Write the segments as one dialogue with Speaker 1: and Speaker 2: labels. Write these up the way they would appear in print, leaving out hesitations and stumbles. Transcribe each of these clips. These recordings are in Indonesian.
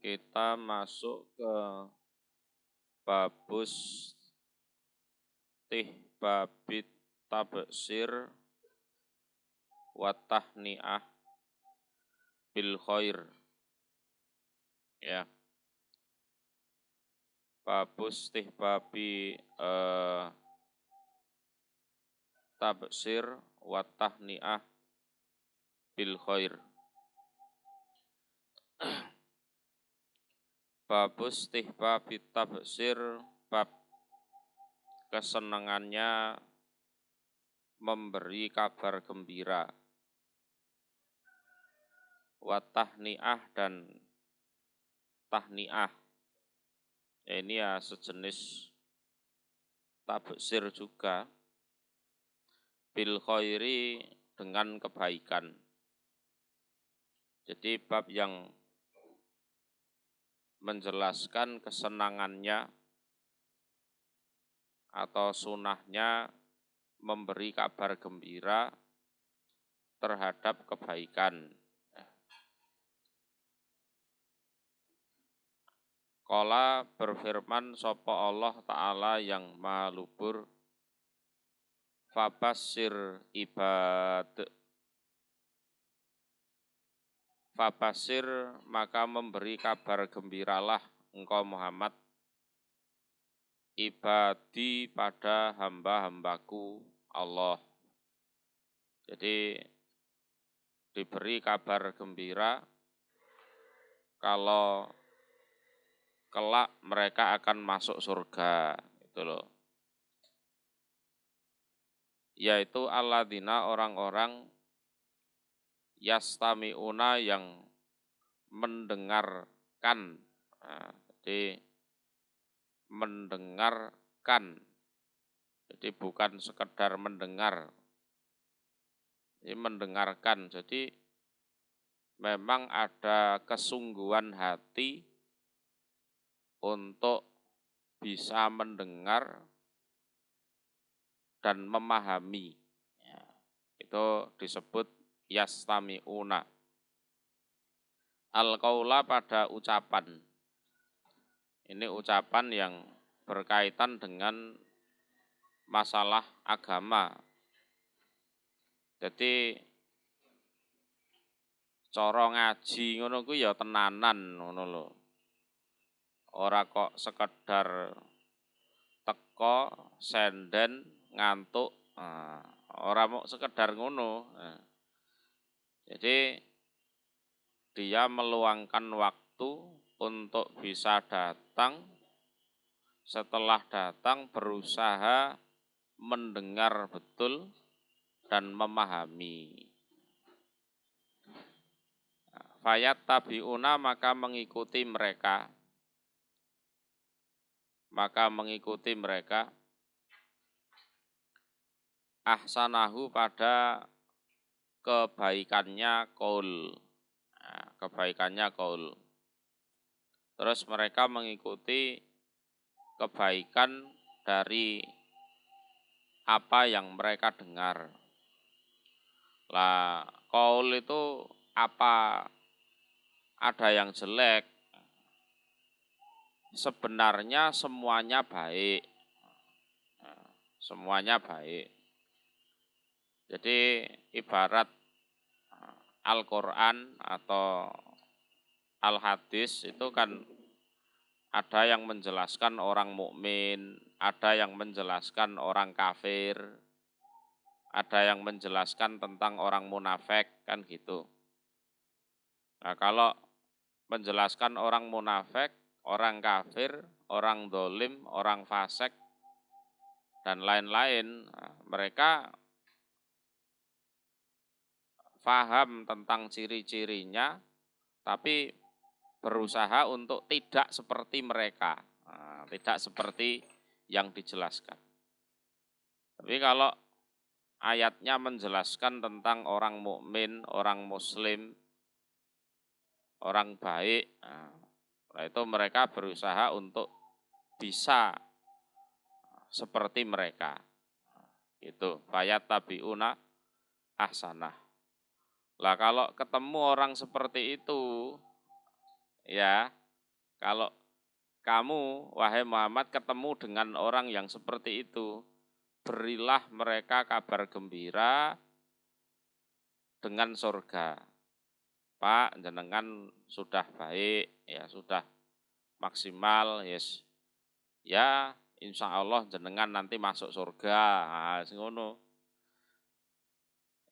Speaker 1: kita masuk ke babus babit tabsir wa tahniah bil khair. Ya. Babus babi tabsir wa tahniah bil khair. Babus babi tabsir, bab kesenangannya memberi kabar gembira. Wa tahniah dan tahniah. Ya, ini ya sejenis tabsir juga. Bil khairi dengan kebaikan. Jadi bab yang menjelaskan kesenangannya atau sunahnya memberi kabar gembira terhadap kebaikan. Qala berfirman sapa Allah Ta'ala yang maha luhur, Fabashir ibad. Fabashir maka memberi kabar gembiralah engkau Muhammad ibadi pada hamba-hambaku Allah. Jadi diberi kabar gembira kalau kelak mereka akan masuk surga, itu loh. Yaitu alladzina orang-orang yastami'una yang mendengarkan. Nah, jadi mendengarkan. Jadi bukan sekedar mendengar. Jadi mendengarkan. Jadi memang ada kesungguhan hati untuk bisa mendengar dan memahami. Ya, itu disebut yastami'una. Al-qaula pada ucapan. Ini ucapan yang berkaitan dengan masalah agama. Jadi cara ngaji ngono ku ya tenanan ngono lho. Ora kok sekedar teko senden ngantuk. Ora mau sekedar ngono. Jadi dia meluangkan waktu untuk bisa datang, setelah datang berusaha mendengar betul dan memahami. Fayat tabiuna maka mengikuti mereka. Ahsanahu pada kebaikannya qaul. Kebaikannya qaul. Terus mereka mengikuti kebaikan dari apa yang mereka dengar. Lah, qaul itu apa ada yang jelek? Sebenarnya semuanya baik. Semuanya baik. Jadi ibarat Al-Quran atau Al-Hadis itu kan ada yang menjelaskan orang mukmin, ada yang menjelaskan orang kafir, ada yang menjelaskan tentang orang munafik, kan gitu. Nah, kalau menjelaskan orang munafik, orang kafir, orang dolim, orang fasik, dan lain-lain, mereka paham tentang ciri-cirinya, tapi berusaha untuk tidak seperti mereka, tidak seperti yang dijelaskan. Tapi kalau ayatnya menjelaskan tentang orang mukmin, orang muslim, orang baik, itu mereka berusaha untuk bisa seperti mereka. Itu fayat tabiuna ahsanah. Lah kalau ketemu orang seperti itu, ya Kalau kamu, wahai Muhammad, ketemu dengan orang yang seperti itu, berilah mereka kabar gembira dengan surga. Pak, jenengan sudah baik, ya sudah maksimal, yes. Ya, insya Allah jenengan nanti masuk surga. Nah, ngono.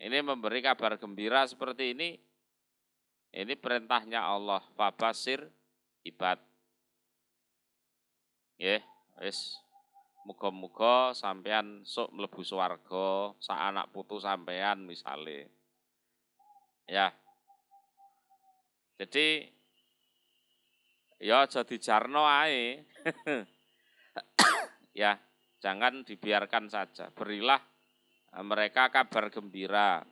Speaker 1: Ini memberi kabar gembira seperti ini perintahnya Allah. Fabasir ibad. Ya, wis. Muga-muga sampean sok mlebu swarga, sak anak putu sampean misale. Ya. Jadi ya aja dijarno ae. Ya, jangan dibiarkan saja. Berilah mereka kabar gembira.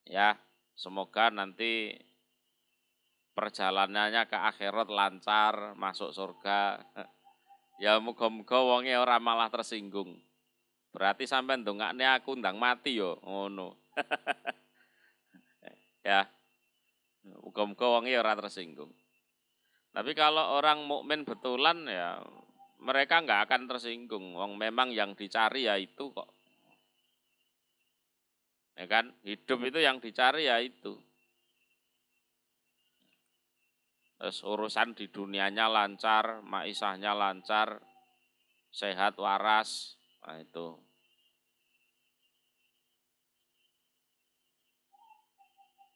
Speaker 1: Ya, semoga nanti perjalanannya ke akhirat lancar, masuk surga. Ya muga-muga wonge ora malah tersinggung. Berarti sampean ndongakne aku ndang mati yo, ngono. Ya. Muga-muga wonge ora tersinggung. Tapi kalau orang mukmin betulan ya mereka nggak akan tersinggung. Wong memang yang dicari ya itu kok. Ya kan? Hidup itu yang dicari ya itu. Terus urusan di dunianya lancar, maisahnya lancar, sehat waras. Nah itu.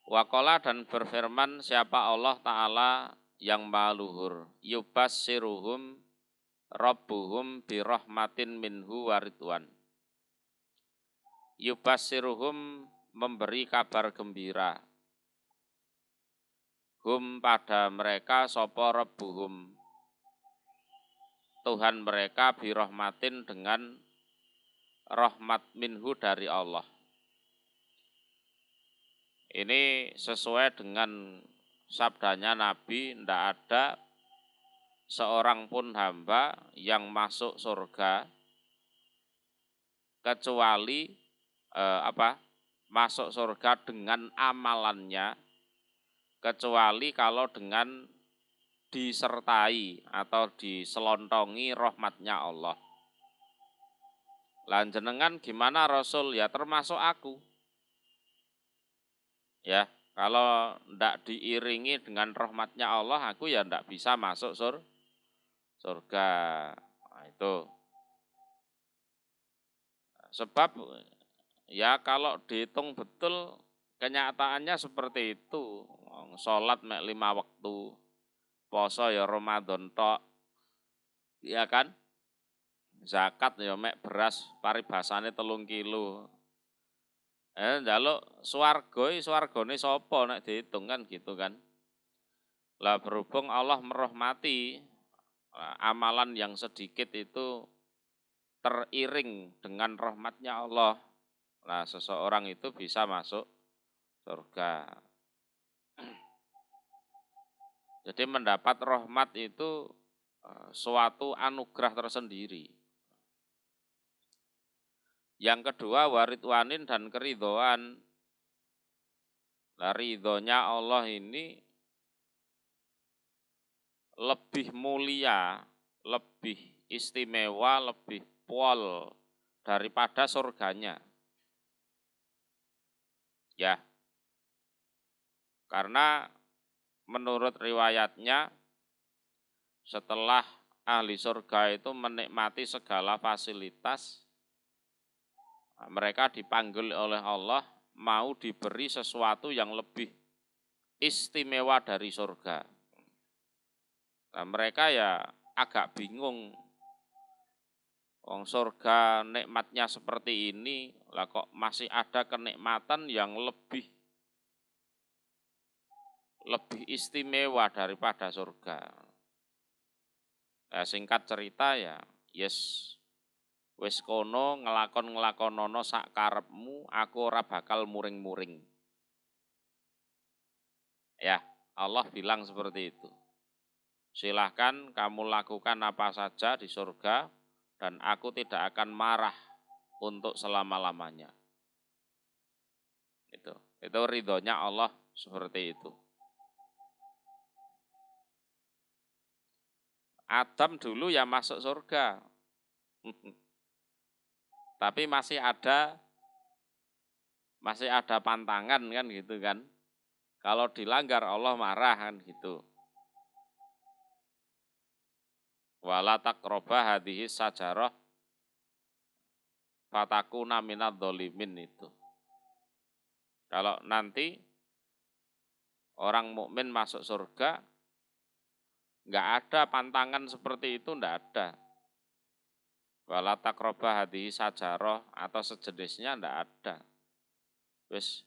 Speaker 1: Waqala dan berfirman siapa Allah Ta'ala yang maha luhur. Yubassiruhum rabbuhum birahmatin minhu waridwan. Yubassiruhum memberi kabar gembira. Hum pada mereka sopo rabbuhum. Tuhan mereka birahmatin dengan rahmat minhu dari Allah. Ini sesuai dengan sabdanya Nabi, tidak ada seorang pun hamba yang masuk surga kecuali masuk surga dengan amalannya, kecuali kalau dengan disertai atau diselontongi rahmatnya Allah. Lan jenengan gimana Rasul? Ya termasuk aku. Ya, kalau ndak diiringi dengan rahmatnya Allah, aku ya ndak bisa masuk surga. Nah, itu. Sebab ya kalau dihitung betul kenyataannya seperti itu. Sholat mek 5 waktu, poso ya Ramadan tok. Iya kan? Zakat ya mek beras paribasane 3 kilo. Njaluk swargane sapa nek dihitung kan gitu kan. Lah berhubung Allah merahmati amalan yang sedikit itu teriring dengan rahmatnya Allah. Nah, seseorang itu bisa masuk surga. Jadi mendapat rahmat itu suatu anugerah tersendiri. Yang kedua, waridwanin dan keridhoan. Nah, ridhonya Allah ini lebih mulia, lebih istimewa, lebih pol daripada surganya. Ya, karena menurut riwayatnya setelah ahli surga itu menikmati segala fasilitas, mereka dipanggil oleh Allah mau diberi sesuatu yang lebih istimewa dari surga. Nah, mereka ya agak bingung. Wong surga nikmatnya seperti ini, lah kok masih ada kenikmatan yang lebih istimewa daripada surga. Nah, singkat cerita ya, wis kono ngelakon-ngelakonono sak karepmu, aku ora bakal muring-muring. Ya, Allah bilang seperti itu. Silahkan kamu lakukan apa saja di surga dan aku tidak akan marah untuk selama-lamanya. Itu ridhonya Allah seperti itu. Adam dulu ya masuk surga. Tapi masih ada pantangan kan gitu kan. Kalau dilanggar Allah marah kan gitu. Wala taqraba hadhihi sajarah fatakuna minadz dzalimin itu. Kalau nanti orang mukmin masuk surga, enggak ada pantangan seperti itu, enggak ada. Wala taqraba hadhihi sajarah atau sejenisnya enggak ada. Wis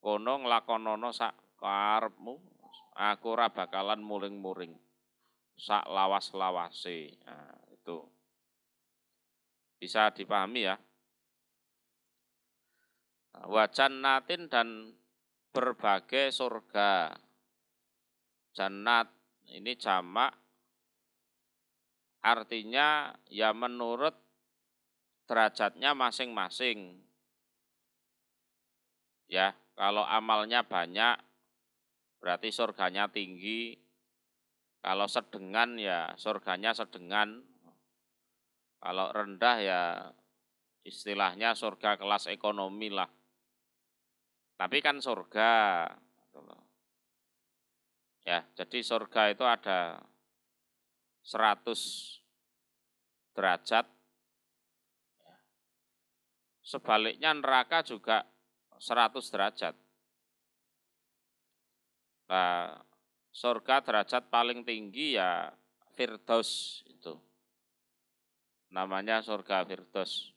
Speaker 1: kono nglakonono sak karepmu, aku ora bakalan muring-muring. Sak lawas-lawase. Nah, itu. Bisa dipahami ya. Wa jannatin dan berbagai surga. Jannat ini jamak artinya ya menurut derajatnya masing-masing. Ya, kalau amalnya banyak berarti surganya tinggi. Kalau sedengan ya surganya sedengan. Kalau rendah ya istilahnya surga kelas ekonomi lah. Tapi kan surga. Ya, jadi surga itu ada 100 derajat. Sebaliknya neraka juga 100 derajat. Nah, surga derajat paling tinggi ya Firdaus itu. Namanya surga Firdaus.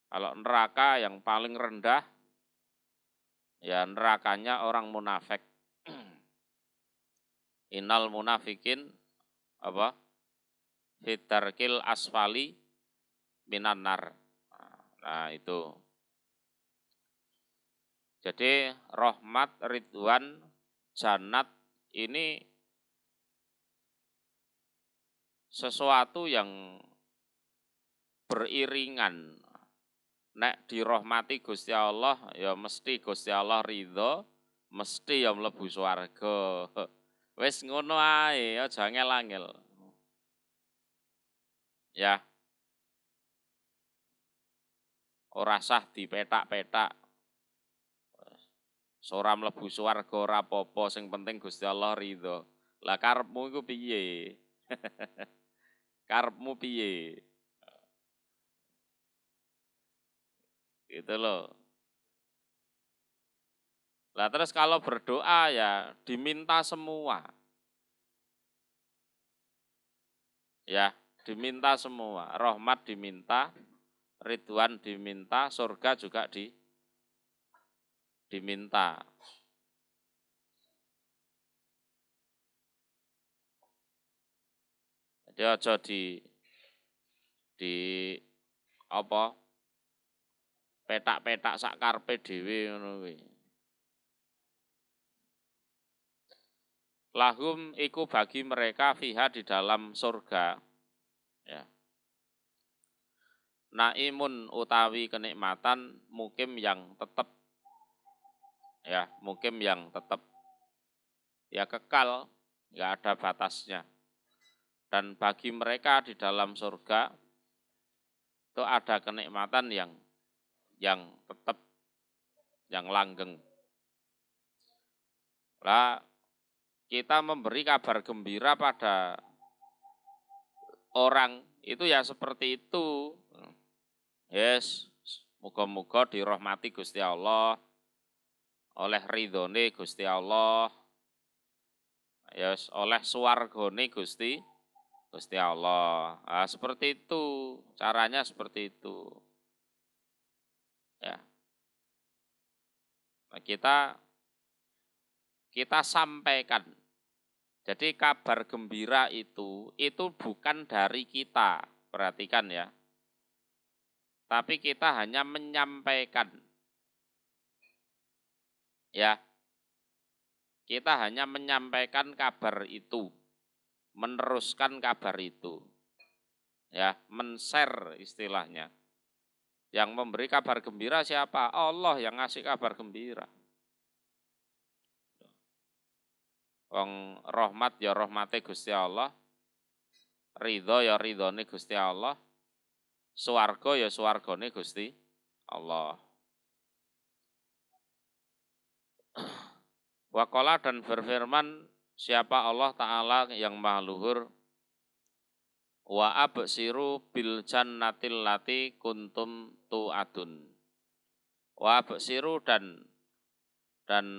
Speaker 1: Kalau neraka yang paling rendah, ya nerakanya orang munafik. Innal munafikin apa? Fitarkil asfali minan nar. Nah, itu. Jadi rahmat, ridwan, jannat ini sesuatu yang beriringan. Nek dirahmati Gusti Allah, ya mesti Gusti Allah ridho, mesti ya mlebu swarga. Wis ngono ae, aja angel-angel. Ya. Ora sah dipetak-petak. Ora mlebu swarga ora apa-apa, sing penting Gusti Allah ridho. Lah karepmu iku piye? Karepmu piye? Gitu loh. Lah terus kalau berdoa ya diminta semua. Ya, diminta semua. Rahmat diminta, ridwan diminta, surga juga diminta. Jadi aja di apa? Petak-petak sak karepe dhewe ngono kuwi. Lahum iku bagi mereka fiha di dalam surga. Ya. Naimun utawi kenikmatan mukim yang tetap. Ya, mukim yang tetap. Ya kekal, enggak ada batasnya. Dan bagi mereka di dalam surga itu ada kenikmatan yang tetap, yang langgeng. Lah kita memberi kabar gembira pada orang itu ya seperti itu. Yes, muga-muga dirahmati Gusti Allah, oleh ridhone Gusti Allah, yes, oleh swargane Gusti Allah. Nah, seperti itu, caranya seperti itu. Ya. Nah, kita sampaikan. Jadi kabar gembira itu bukan dari kita, perhatikan ya. Tapi kita hanya menyampaikan. Ya. Kita hanya menyampaikan kabar itu, meneruskan kabar itu. Ya, men-share istilahnya. Yang memberi kabar gembira siapa? Allah yang ngasih kabar gembira. Wong rahmat ya rahmate Gusti Allah. ridho ya ridhone Gusti Allah, swarga ya swargane Gusti Allah. Waqala dan berfirman siapa Allah Ta'ala yang maha luhur, wa absiru bil jannatil lati kuntum tu'adun. Wa absiru dan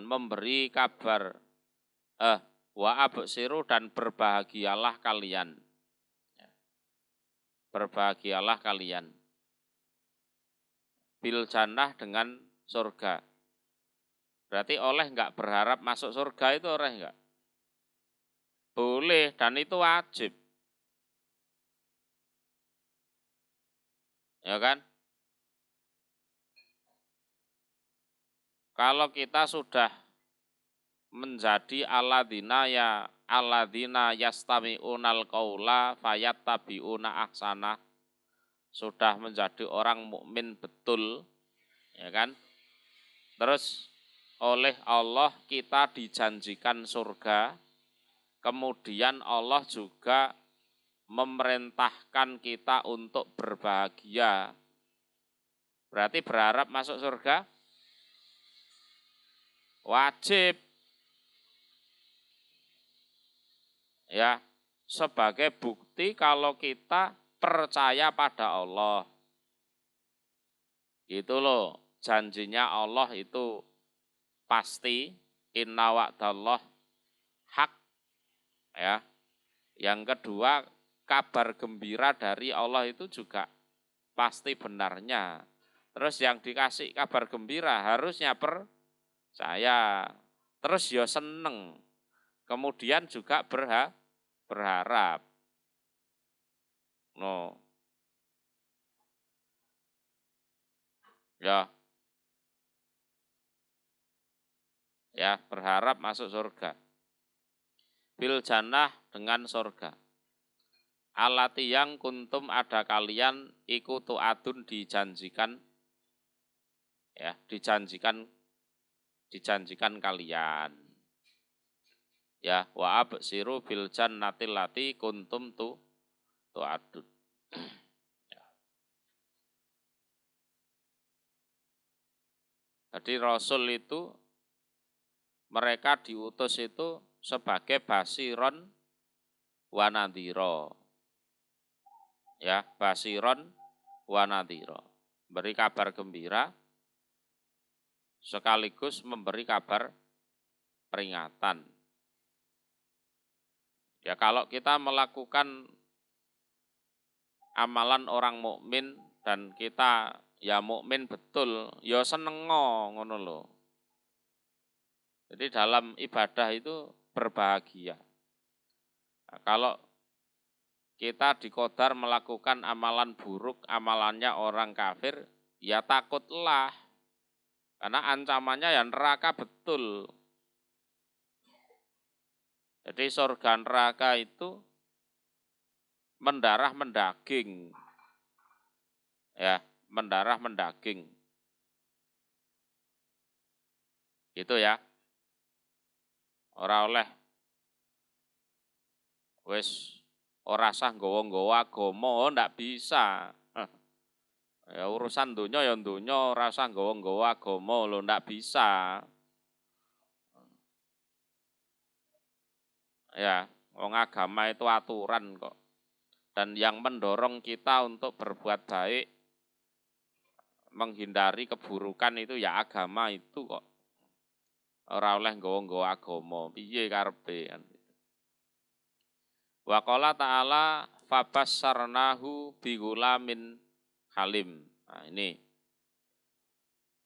Speaker 1: memberi kabar wa absiru dan berbahagialah kalian. Berbahagialah kalian. Bil jannah dengan surga. Berarti oleh enggak berharap masuk surga itu oleh enggak? Boleh dan itu wajib. Ya kan? Kalau kita sudah menjadi alladzina yastami'unal qaula fayattabi'una ahsana, sudah menjadi orang mukmin betul, ya kan? Terus oleh Allah kita dijanjikan surga, kemudian Allah juga memerintahkan kita untuk berbahagia. Berarti berharap masuk surga? Wajib. Ya, sebagai bukti kalau kita percaya pada Allah. Gitu loh, janjinya Allah itu pasti, inna wa'dallah hak. Ya. Yang kedua, kabar gembira dari Allah itu juga pasti benarnya. Terus yang dikasih kabar gembira harusnya percaya. Terus ya seneng. Kemudian juga berharap. No. Ya. Ya, berharap masuk surga. Bil jannah dengan surga. Alati yang kuntum ada kalian iku tu'adun dijanjikan, ya, dijanjikan kalian. Ya, wa absiru bil jannatil lati kuntum tu'adun. Ya. Jadi Rasul itu mereka diutus itu sebagai basiron wa nadhira. Ya, basiron wa nadhira. Beri kabar gembira sekaligus memberi kabar peringatan. Ya, kalau kita melakukan amalan orang mukmin dan kita ya mukmin betul, ya seneng ngono lho. Jadi dalam ibadah itu berbahagia. Nah, kalau kita dikodar melakukan amalan buruk, amalannya orang kafir, ya takutlah. Karena ancamannya ya neraka betul. Jadi surga neraka itu mendarah mendaging. Ya, mendarah mendaging. Gitu ya. Ora oleh wis ora sah nggawa-nggawa agama, ndak bisa. Ya urusan dunya ya dunya, ora sah nggawa-nggawa agama lho, ndak bisa. Ya, wong agama itu aturan kok. Dan yang mendorong kita untuk berbuat baik, menghindari keburukan itu ya agama itu kok. Ora oleh nggawa-nggawa agama, piye karepe kan. Wa qala ta'ala fabassarnahu bigulamin halim. Nah, ini.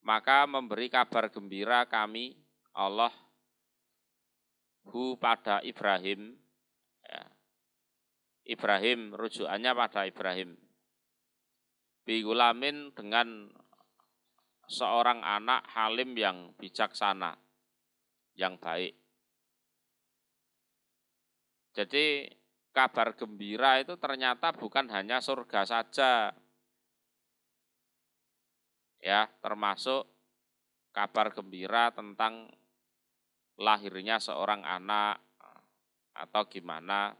Speaker 1: Maka memberi kabar gembira kami Allah pada Ibrahim. Ya. Ibrahim rujukannya pada Ibrahim. Bigulamin dengan seorang anak halim yang bijaksana, yang baik. Jadi kabar gembira itu ternyata bukan hanya surga saja. Ya, termasuk kabar gembira tentang lahirnya seorang anak atau gimana.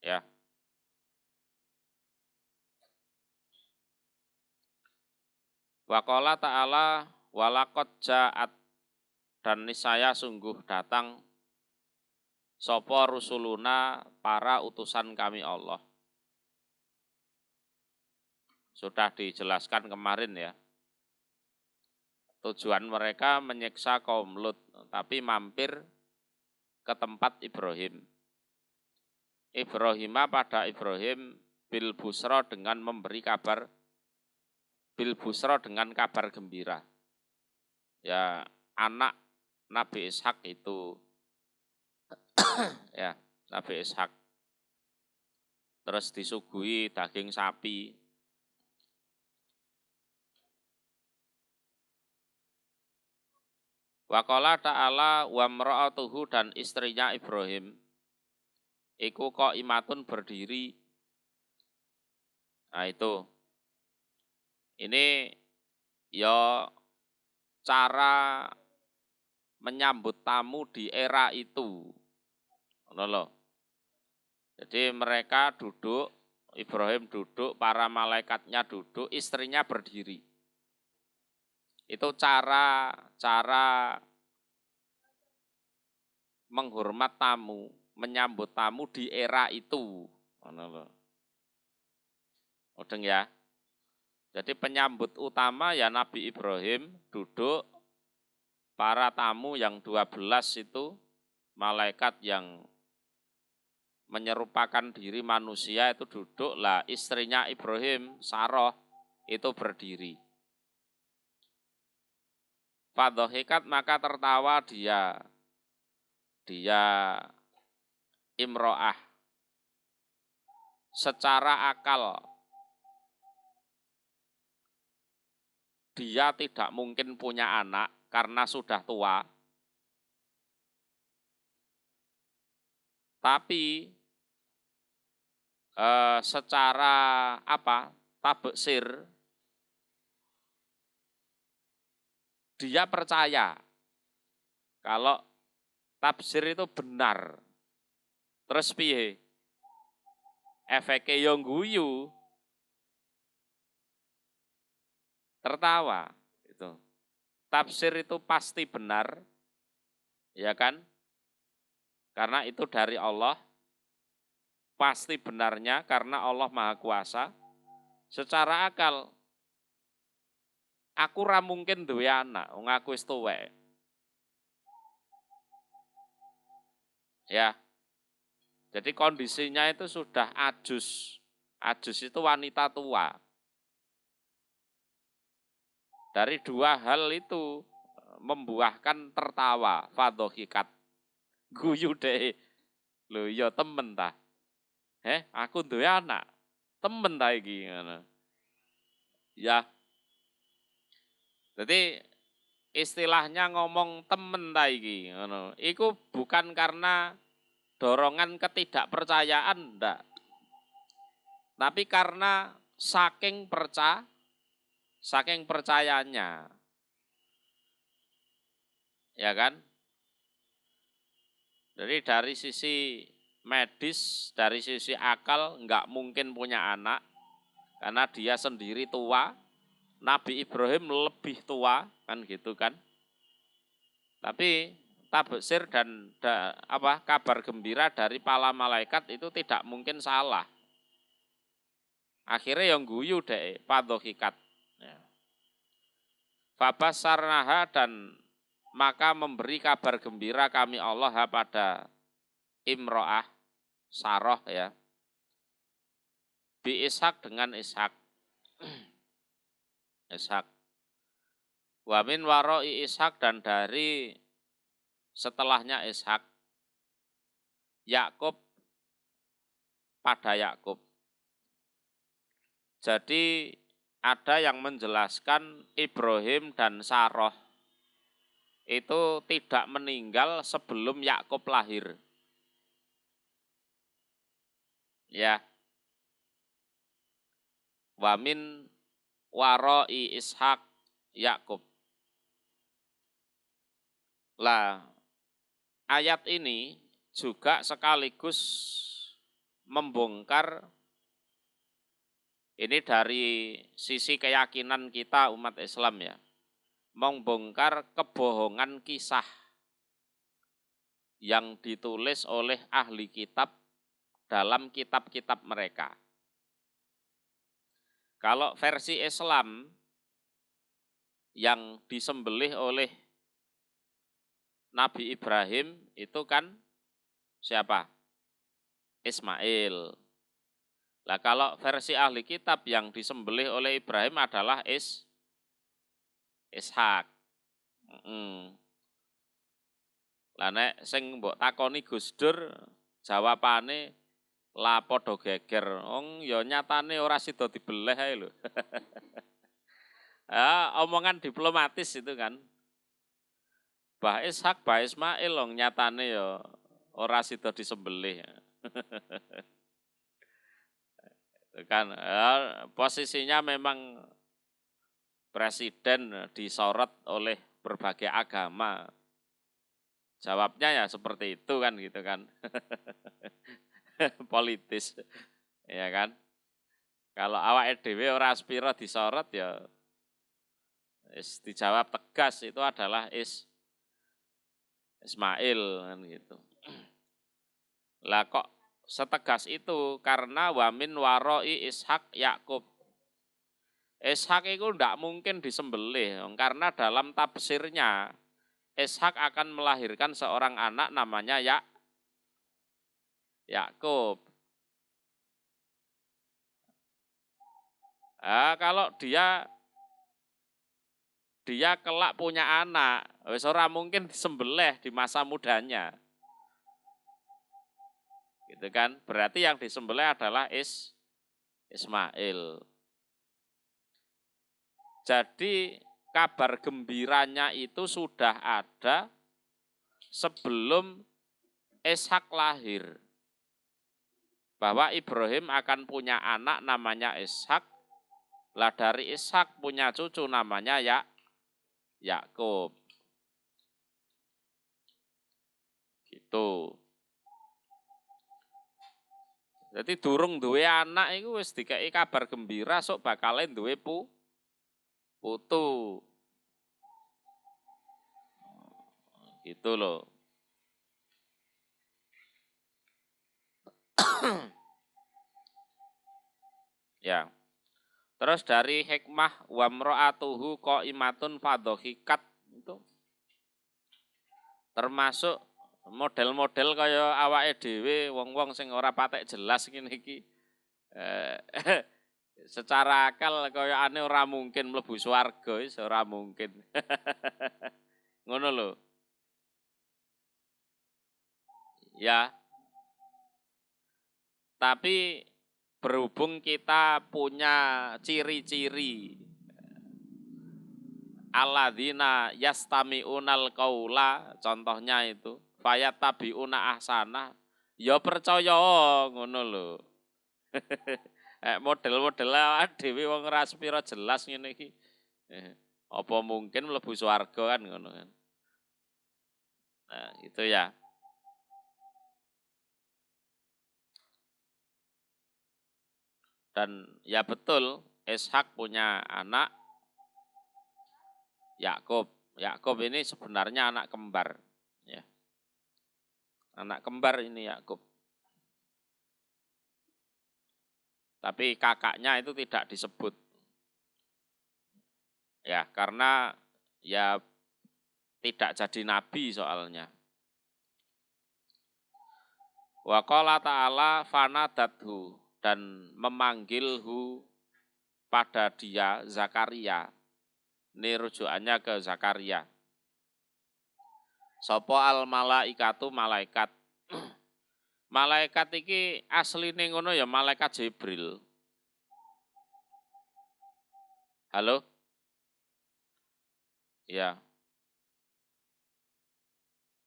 Speaker 1: ya. Wa qala ta'ala walaqad ja'at, dan niscaya sungguh datang sapa rusuluna, para utusan kami Allah. Sudah dijelaskan kemarin ya. Tujuan mereka menyiksa kaum Lut, tapi mampir ke tempat Ibrahim. Ibrahimah pada Ibrahim bil busra, dengan memberi kabar, bil busra dengan kabar gembira. Ya, anak Nabi Ishak itu ya, Nabi Ishak terus disuguhi daging sapi. Wa qala ta'ala wa mra'atuhu, dan istrinya Ibrahim iku qaimatun, berdiri. Nah itu. Ini ya cara menyambut tamu di era itu. Jadi mereka duduk, Ibrahim duduk, para malaikatnya duduk, istrinya berdiri. Itu cara menghormat tamu, menyambut tamu di era itu. Udeng ya. Jadi penyambut utama ya Nabi Ibrahim duduk, para tamu yang 12 itu malaikat yang menyerupakan diri manusia itu duduk, lah istrinya Ibrahim, Sarah, itu berdiri. Fadhahikat, maka tertawa dia imro'ah secara akal. Dia tidak mungkin punya anak karena sudah tua. Tapi secara tabeksir, dia percaya kalau tafsir itu benar. Terus piye? Efeke yo guyu, tertawa itu. Tafsir itu pasti benar, ya kan? Karena itu dari Allah, pasti benarnya karena Allah Maha Kuasa. Secara akal, aku ra mungkin duwe anak, wong aku wis tuwek. Ya. Jadi kondisinya itu sudah ajus. Ajus itu wanita tua. Dari dua hal itu membuahkan tertawa, fadhahikat. Guyu deh. Lho ya temen ta. Aku duwe anak. Temen ta iki ngono. Ya. Jadi istilahnya ngomong temen ta iki ngono. Iku bukan karena dorongan ketidakpercayaan, ndak. Tapi karena saking percayanya. Ya kan? Jadi dari sisi medis, dari sisi akal enggak mungkin punya anak karena dia sendiri tua. Nabi Ibrahim lebih tua, kan gitu kan. Tapi tabeksir dan kabar gembira dari para malaikat itu tidak mungkin salah. Akhirnya yang guyu deh, fadhahikat. Ya. Fabasarnaha, dan maka memberi kabar gembira kami Allah pada imro'ah, Sarah ya. Bi Ishak, dengan Ishak. Ishak. Wa min waroi Ishak, dan dari setelahnya Ishak, Yakub, pada Yakub. Jadi ada yang menjelaskan Ibrahim dan Sarah itu tidak meninggal sebelum Yakub lahir. Ya. Wa min waroi Ishak Yakub. Lah, ayat ini juga sekaligus membongkar ini dari sisi keyakinan kita umat Islam ya, membongkar kebohongan kisah yang ditulis oleh ahli kitab dalam kitab-kitab mereka. Kalau versi Islam yang disembelih oleh Nabi Ibrahim itu kan siapa? Ismail. Nah kalau versi ahli kitab yang disembelih oleh Ibrahim adalah Ishak. Lah nek sing mbok takoni Gus Dur jawabane la padha geger. Wong ya nyatane ora sida dibeleh ae lho. Omongan diplomatis itu kan. Bah Ishak, Bah Ismail wong nyatane ya ora sida disembelih. Kan posisinya memang presiden disorot oleh berbagai agama. Jawabnya ya seperti itu kan gitu kan. Politis. Ya kan? Kalau awake dhewe ora aspira disorot ya dijawab tegas itu adalah Ismail kan gitu. Lah kok setegas itu karena wamin waroi Ishak Yakub. Ishak itu tidak mungkin disembelih karena dalam tafsirnya Ishak akan melahirkan seorang anak namanya Yakub. Kalau dia kelak punya anak, wis ora mungkin disembelih di masa mudanya. Gitu kan? Berarti yang disembelih adalah Ismail. Jadi kabar gembiranya itu sudah ada sebelum Ishak lahir. Bahwa Ibrahim akan punya anak namanya Ishak. Lah dari Ishak punya cucu namanya Yakub. Gitu. Jadi durung duwe anak itu wis dikei kabar gembira sok bakalen duwe putu. Gitu loh. Ya. Terus dari hikmah wamro'atuhu qaimatun fadhohikat itu termasuk model-model kaya awake dhewe wong-wong sing ora patek jelas ngene iki. Secara akal kaya ane ora mungkin mlebu swarga, wis ora mungkin. Ngono lho. Ya. Tapi berhubung kita punya ciri-ciri alladzina yastami'unal qaula, contohnya itu fayattabi'una ahsana, ya percaya ngono lho. Model-model dhewe wong ora sepira jelas ngene iki. Apa mungkin mlebu swarga kan ngono kan. Nah, itu ya. Dan ya betul, Ishak punya anak Yakub. Yakub ini sebenarnya anak kembar, ya. Anak kembar ini Yakub. Tapi kakaknya itu tidak disebut. Ya, karena ya tidak jadi nabi soalnya. Wa qala ta'ala fanadathu, dan memanggilhu pada dia Zakaria. Ini rujukannya ke Zakaria. Sopo al malaikatu malaikat. Malaikat iki asline ngono ya malaikat Jibril. Halo? Ya.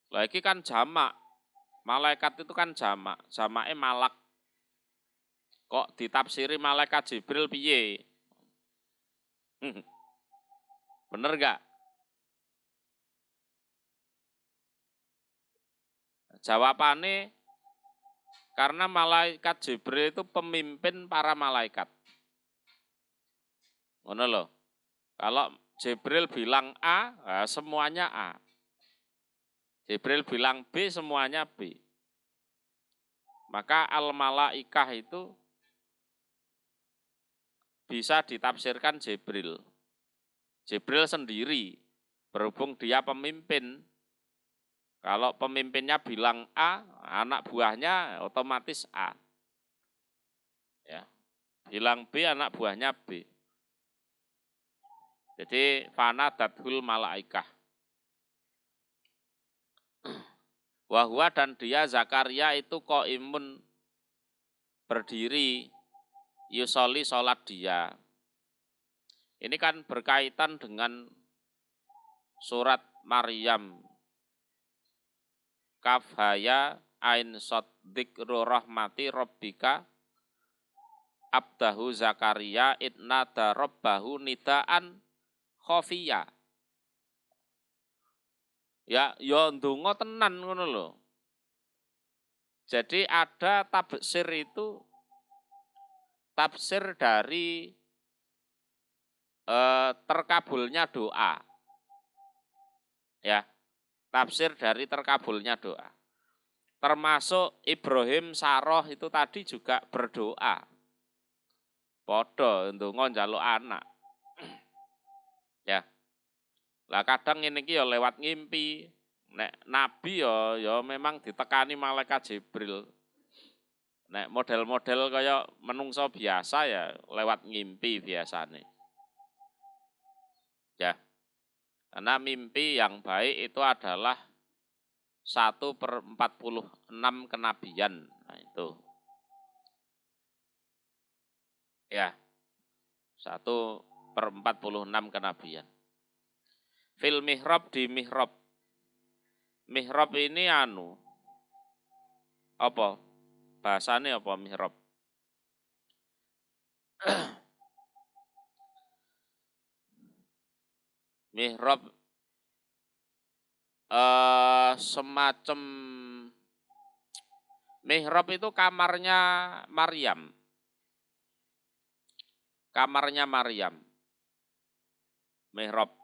Speaker 1: Lah iki kan jamak. Malaikat itu kan jamak. Jamake malak. Kok ditafsiri malaikat Jibril piye? Bener gak? Jawabannya Karena malaikat Jibril itu pemimpin para malaikat. Ngono loh. Kalau Jibril bilang A, semuanya A. Jibril bilang B, semuanya B. Maka al-malaikah itu bisa ditafsirkan Jibril. Jibril sendiri, berhubung dia pemimpin. Kalau pemimpinnya bilang A, anak buahnya otomatis A. Ya. Bilang B, anak buahnya B. Jadi fana dathul malaikah. Wahwa dan dia Zakaria itu qaimun berdiri yusoli sholat dia. Ini kan berkaitan dengan surat Maryam. Kaf haya ain sod dzikru rahmati rabbika abdahu Zakaria idnada rabbahu nidaan khofiyya. Ya ndonga tenan ngono lho. Jadi ada tafsir itu tafsir dari terkabulnya doa. Ya, tafsir dari terkabulnya doa. Termasuk Ibrahim Saroh itu tadi juga berdoa. Padha ndonga njaluk anak. Ya. Lah kadang ini ki ya lewat ngimpi. Nek nabi ya memang ditekani malaikat Jibril. Nek model-model kaya menungso biasa ya lewat ngimpi biasane. Ya. Karena mimpi yang baik itu adalah 1/46 kenabian. Nah itu. Ya. 1/46 kenabian. Fil mihrab di mihrab. Mihrab ini apa? Bahasanya apa mihrab? Mihrab semacam mihrab itu kamarnya Maryam. Kamarnya Maryam. Mihrab.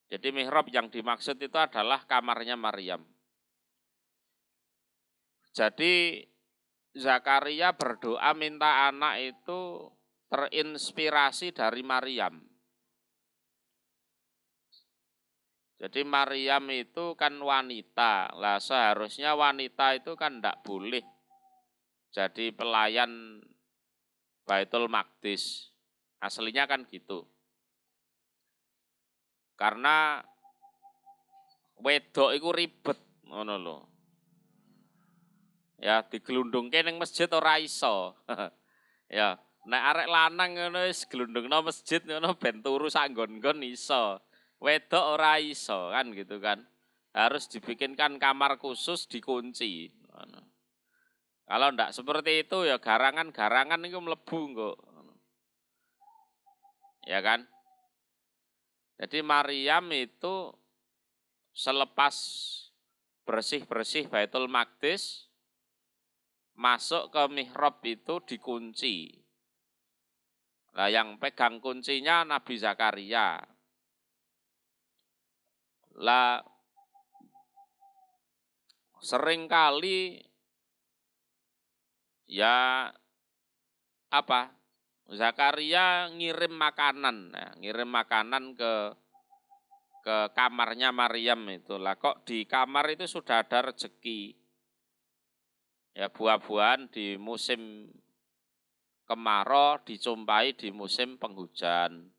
Speaker 1: Jadi mihrab yang dimaksud itu adalah kamarnya Maryam. Jadi Zakaria berdoa minta anak itu terinspirasi dari Maryam. Jadi Maryam itu kan wanita. Lah seharusnya wanita itu kan tidak boleh jadi pelayan Baitul Maqdis. Aslinya kan gitu. Karena wedok itu ribet, ngono lho. Ya digelundungke ning masjid ora iso. Ya, nek arek lanang ngono wis glundungno masjid ngono ben turu sak nggon-nggon iso. Wedok ora iso kan gitu kan. Harus dibikinkan kamar khusus dikunci. Kalau ndak seperti itu ya garangan-garangan itu mlebu kok. Ya kan? Jadi Maryam itu selepas bersih-bersih Baitul Maqdis, masuk ke mihrab itu dikunci. Nah yang pegang kuncinya Nabi Zakaria. Lah seringkali ya apa? Zakaria ngirim makanan, ya, ngirim makanan ke kamarnya Maryam itu. Lah kok di kamar itu sudah ada rezeki. Ya buah-buahan di musim kemarau dijumpai di musim penghujan.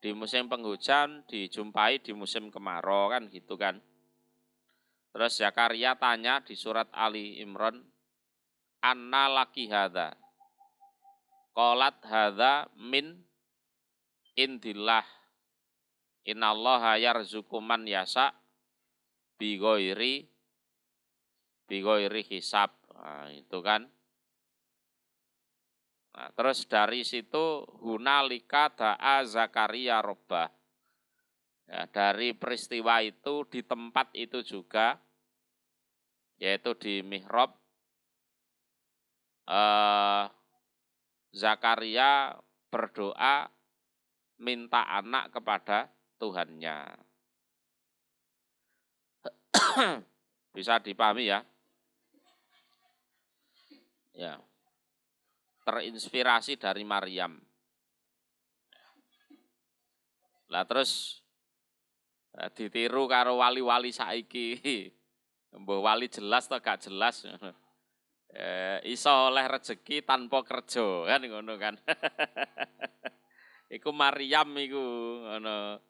Speaker 1: Di musim penghujan dijumpai di musim kemarau kan gitu kan. Terus Zakaria tanya di surat Ali Imran, anna laki hadza. Qalat hadza min indillah. Innallaha yarzuqu man yasha bi ghairi hisab. Nah, itu kan. Nah, terus dari situ hunalika da'a Zakaria robbah. Ya, dari peristiwa itu di tempat itu juga yaitu di mihrab Zakaria berdoa minta anak kepada Tuhannya. Bisa dipahami ya? Ya. Terinspirasi dari Maryam. Lah terus ditiru karo wali-wali saiki. Mbah wali jelas atau gak jelas. Iso oleh rezeki tanpa kerja kan ngono kan. Iku Maryam iku ngono.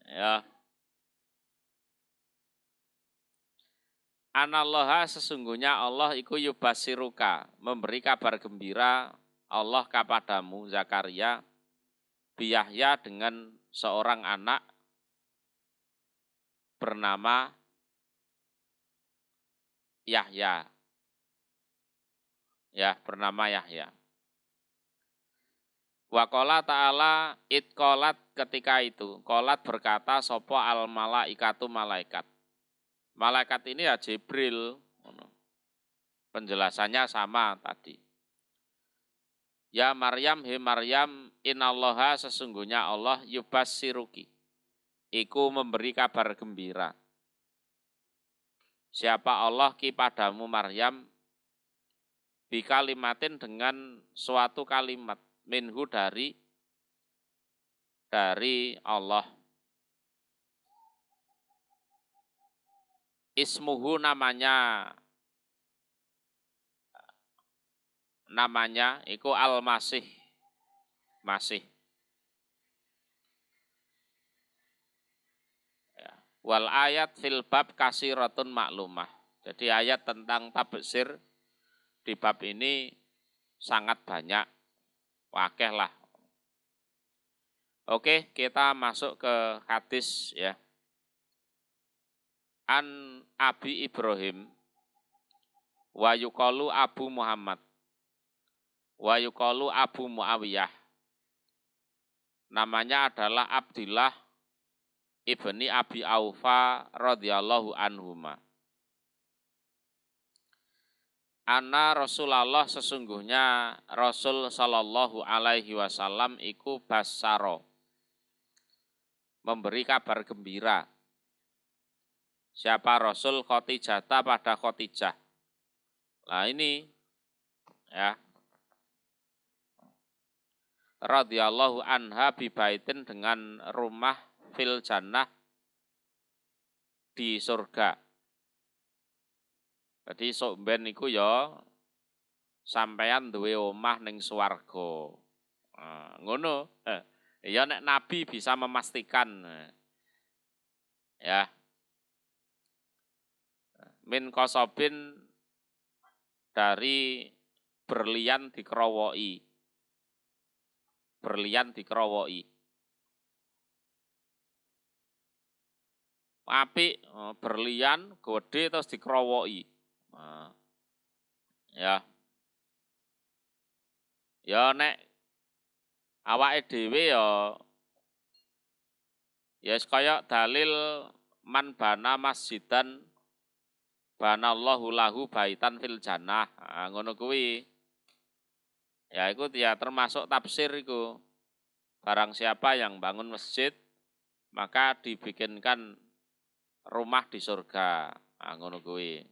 Speaker 1: Ya. Anallaha sesungguhnya Allah iku yubasiruka, memberi kabar gembira Allah kepadamu Zakaria biyahya dengan seorang anak bernama Yahya. Ya, bernama Yahya. Wa qala ta'ala itqalat ketika itu. Qalat berkata sopo al malaikatu malaikat. Malaikat ini ya Jibril. Penjelasannya sama tadi. Ya Maryam, he Maryam, innallaha sesungguhnya Allah yubassiruki. Iku memberi kabar gembira. Siapa Allah ki padamu Maryam, bikalimatin dengan suatu kalimat minhu dari Allah. Ismuhu namanya iku Al-Masih. Masih. Ya. Wal ayat fil bab kasiratun maklumah. Jadi ayat tentang tafsir di bab ini sangat banyak. Wakeh lah. Oke, kita masuk ke hadis ya. An Abi Ibrahim wa yuqalu Abu Muhammad wa yuqalu Abu Muawiyah. Namanya adalah Abdillah ibni Abi Aufa radhiyallahu anhuma. Anna Rasulullah sesungguhnya Rasul sallallahu alaihi wasallam iku basyara, memberi kabar gembira. Siapa Rasul Khotijata pada Khotijah. Nah ini ya. Radhiyallahu anha bibaitin dengan rumah fil jannah di surga. Jadi sok ben iku ya sampeyan duwe omah ning swarga. Ngono. Ya nek Nabi bisa memastikan. Ya. Min kosobin dari berlian dikerowoki. Berlian dikerowoki. Apik berlian gede terus dikerowoki. Ya. Ya nek awake dhewe ya kaya dalil man bana masjidan banallahu lahu baitan fil jannah. Ngono kuwi. Ya itu ya termasuk tafsir itu. Barang siapa yang bangun masjid maka dibikinkan rumah di surga. Ngono kuwi.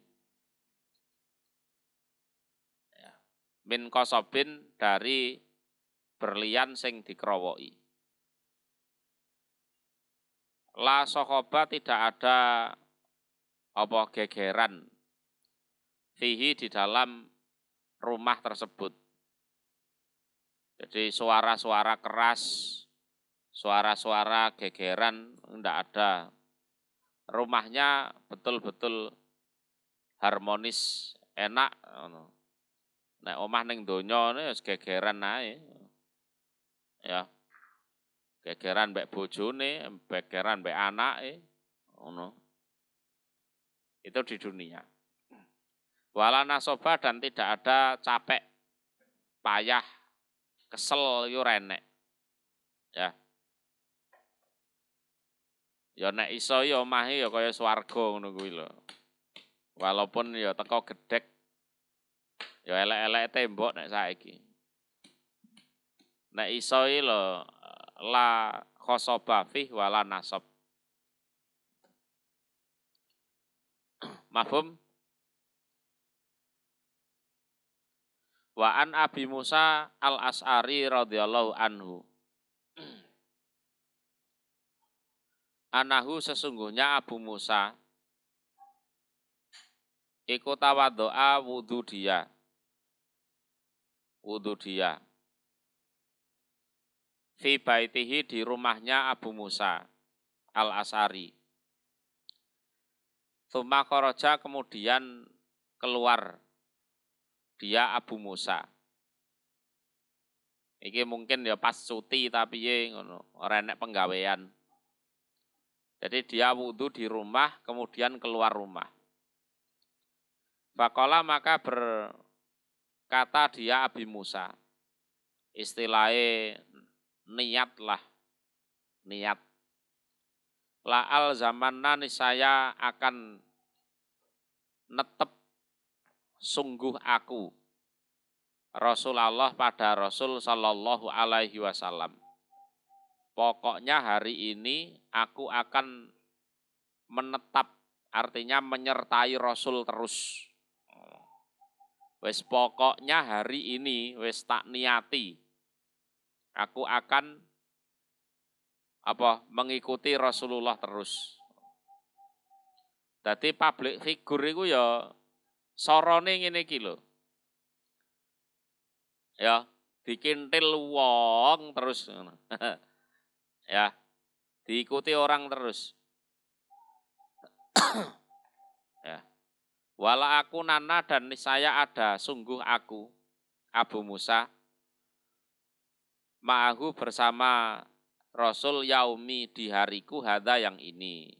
Speaker 1: Ya. Min kosobin dari berlian sing dikerowoki. La sokoba tidak ada apa gegeran fihi di dalam rumah tersebut. Jadi suara-suara keras, suara-suara gegeran enggak ada. Rumahnya betul-betul harmonis, enak. Nek omah ning donya wis gegeran ae. Ya. Gegeran mbek bojone, gegeran mbek anake. Ngono. Itu di dunia. Wala nasoba dan tidak ada capek, payah, kesel yo renek. Ya. Ya nek iso ya omahe ya kaya swarga ngono kuwi lho. Walaupun ya teko gedek, ya elek-elek tembok nek saiki. Nek iso iki lho la khosoba fih wala nasab. Mafhum? Wa an Abi Musa al-As'ari radhiyallahu anhu. Anahu sesungguhnya Abu Musa iku tawaddoa wudu dia. Fi baitihi di rumahnya Abu Musa al-As'ari. Tsumma kharaja kemudian keluar dia Abu Musa. Iki mungkin ya pas cuti tapi ye ngono, ora enek penggawean. Jadi dia wudu di rumah kemudian keluar rumah. Faqala maka berkata dia Abi Musa. Istilahnya niat. La'al zamanna nisaya akan netep sungguh aku Rasulullah pada Rasul sallallahu alaihi wasallam. Pokoknya hari ini aku akan menetap, artinya menyertai Rasul terus. Wes pokoknya hari ini wes tak niati. Aku akan mengikuti Rasulullah terus. Dadi public figure iku ya sorone ngene iki lho. Ya, dikintil wong terus ngono. Ya, diikuti orang terus. Ya. Wala aku nana dan niscaya ada sungguh aku Abu Musa ma'ahu bersama Rasul yaumi di hariku hadza yang ini.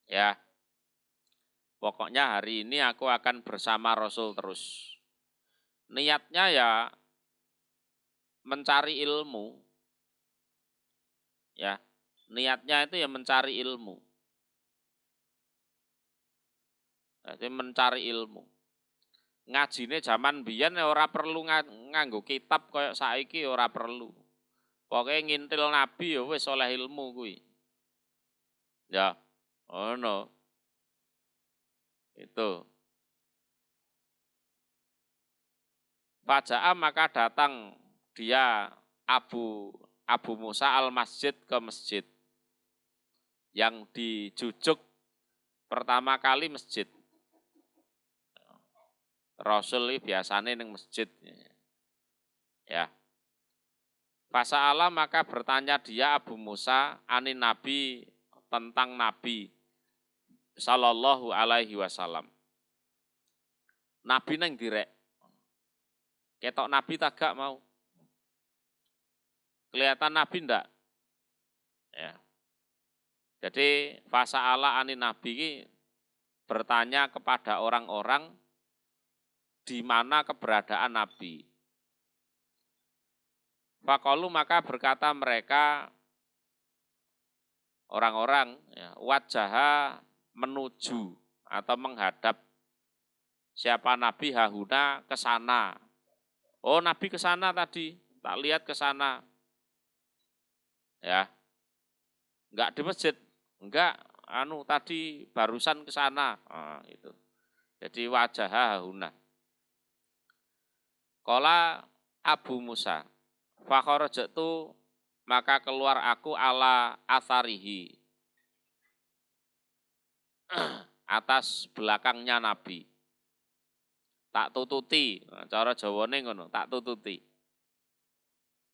Speaker 1: Ya. Pokoknya hari ini aku akan bersama Rasul terus. Niatnya ya mencari ilmu. Ya. Niatnya itu ya mencari ilmu. Jadi mencari ilmu. Ngajine zaman biyen ora perlu nganggo kitab koyo saiki ora perlu. Pokoke ngintil nabi ya wis oleh ilmu kuwi. Ya, ono. Itu. Faja'a maka datang dia Abu Musa al-Masjid ke masjid. Yang dijujuk pertama kali masjid. Rasul biasanya ning masjid. Ya. Fasa'ala maka bertanya dia Abu Musa anin Nabi tentang Nabi sallallahu alaihi wasallam. Nabi nang direk. Ketok Nabi tak gak mau. Kelihatan Nabi ndak? Ya. Jadi fasa'ala anin Nabi ini bertanya kepada orang-orang di mana keberadaan Nabi. Faqalu maka berkata mereka orang-orang ya, wajaha menuju atau menghadap siapa Nabi hahuna ke sana. Oh, Nabi ke sana tadi, tak lihat ke sana. Ya. Enggak di masjid, enggak tadi barusan ke sana. Nah, itu. Jadi wajaha hahuna. Qala Abu Musa fakharajtu maka keluar aku ala atharihi atas belakangnya Nabi. Tak tututi, cara Jawane ngono, tak tututi.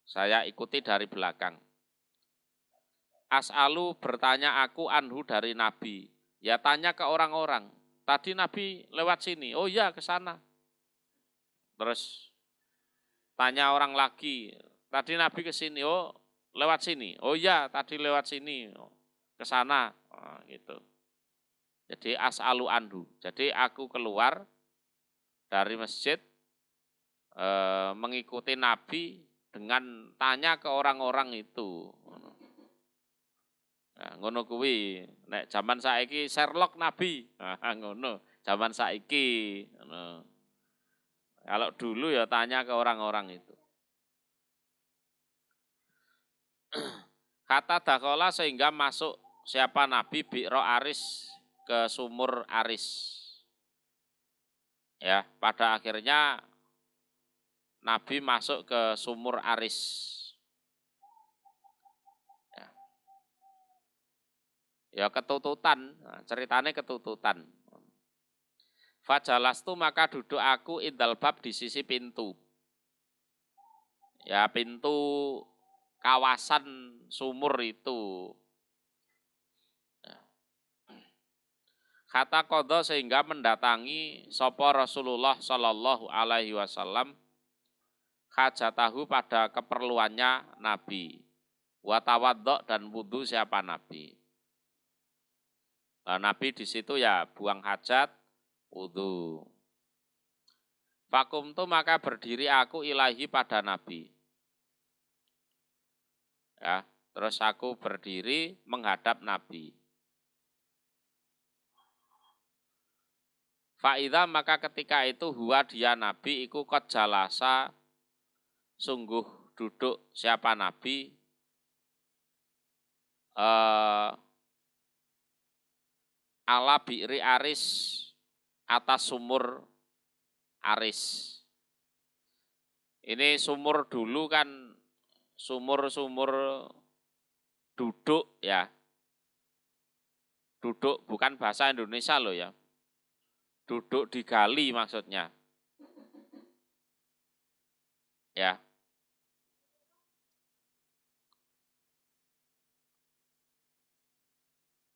Speaker 1: Saya ikuti dari belakang. As'alu bertanya aku anhu dari Nabi. Ya tanya ke orang-orang. Tadi Nabi lewat sini. Oh iya ke sana. Terus tanya orang lagi. Tadi Nabi ke sini. Oh lewat sini. Oh iya tadi lewat sini. Ke sana. Nah, gitu. Jadi as'alu anhu. Jadi aku keluar dari masjid mengikuti Nabi dengan tanya ke orang-orang itu. Nah, ngono kuwi. Nek zaman saiki Sherlock Nabi. Nah, ngono. Zaman saiki. Ngono. Kalau dulu ya tanya ke orang-orang itu. Kata dakola sehingga masuk siapa Nabi Bi'ro Aris ke sumur Aris. Ya, pada akhirnya Nabi masuk ke sumur Aris. Ya ketututan, nah, ceritanya ketututan. Fajalastu maka duduk aku indal bab di sisi pintu. Ya pintu kawasan sumur itu. Kata qadha sehingga mendatangi sapa Rasulullah Shallallahu alaihi wasallam hajatahu pada keperluannya Nabi. Wa tawaddo dan wudu siapa Nabi. Nah, Nabi di situ ya buang hajat, wudu. Fakumtu maka berdiri aku ilahi pada Nabi. Ya, terus aku berdiri menghadap Nabi. Fa'idha maka ketika itu huwa dia Nabi iku qad jalasa sungguh duduk siapa Nabi ala bi'ri Aris atas sumur Aris. Ini sumur dulu kan sumur-sumur duduk ya. Duduk bukan bahasa Indonesia loh ya. Duduk digali maksudnya. Ya.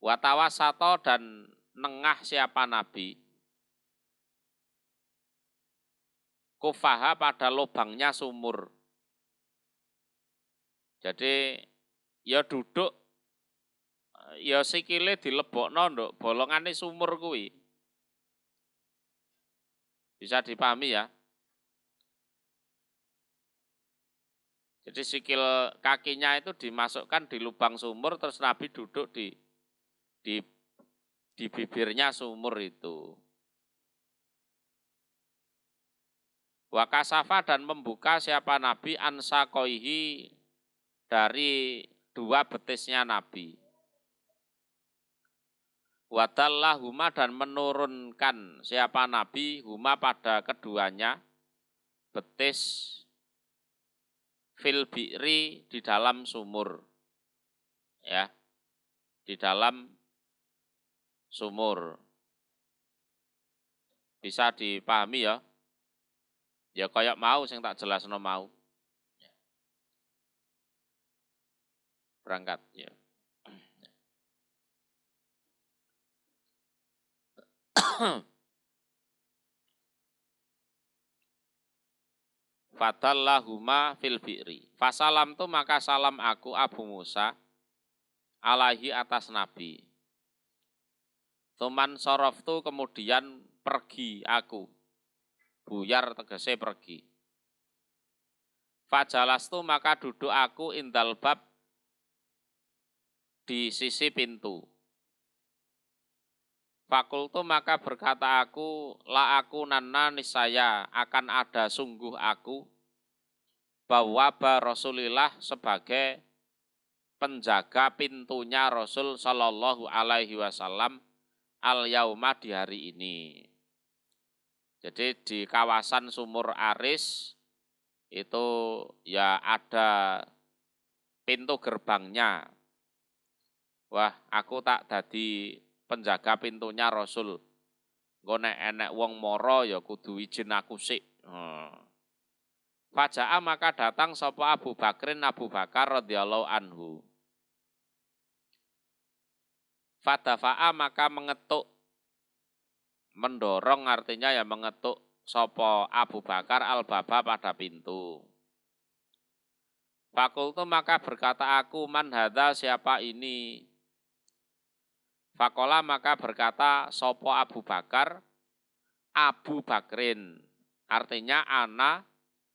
Speaker 1: Watawasato dan nengah siapa Nabi. Kufaha pada lubangnya sumur. Jadi ya duduk ya sikile dilebokno nduk bolongane sumur kuwi. Bisa dipahami ya. Jadi sikil kakinya itu dimasukkan di lubang sumur terus Nabi duduk di bibirnya sumur itu. Wa kasafa dan membuka siapa Nabi ansakoihi dari dua betisnya Nabi. Wadallahuma dan menurunkan siapa Nabi huma pada keduanya betis fil bi'ri di dalam sumur. Ya. Di dalam sumur. Bisa dipahami ya. Ya kayak mau sing tak jelasno mau. Berangkat ya. Fadallahuma fil bi'ri. Fasalam tu maka salam aku Abu Musa alaihi atas Nabi. Tuman sorof tu kemudian pergi aku. Buyar tegese pergi. Fajalas tu maka duduk aku indal bab di sisi pintu. Fakultu maka berkata aku, la aku nana nisaya akan ada sungguh aku, bahwa Rasulillah sebagai penjaga pintunya Rasul Shallallahu alaihi wasallam al yauma di hari ini. Jadi di kawasan sumur Aris itu ya ada pintu gerbangnya. Wah, aku tak dadi penjaga pintunya Rasul. Engko nek enek wong mara ya kudu izin aku sik. Faja'a maka datang sapa Abu Bakar radhiyallahu anhu. Fadafa'a maka mengetuk, mendorong artinya ya mengetuk sapa Abu Bakar al-baba pada pintu. Fakultu maka berkata aku, man hadza siapa ini? Fakola maka berkata sopo Abu Bakar, Abu Bakrin, artinya ana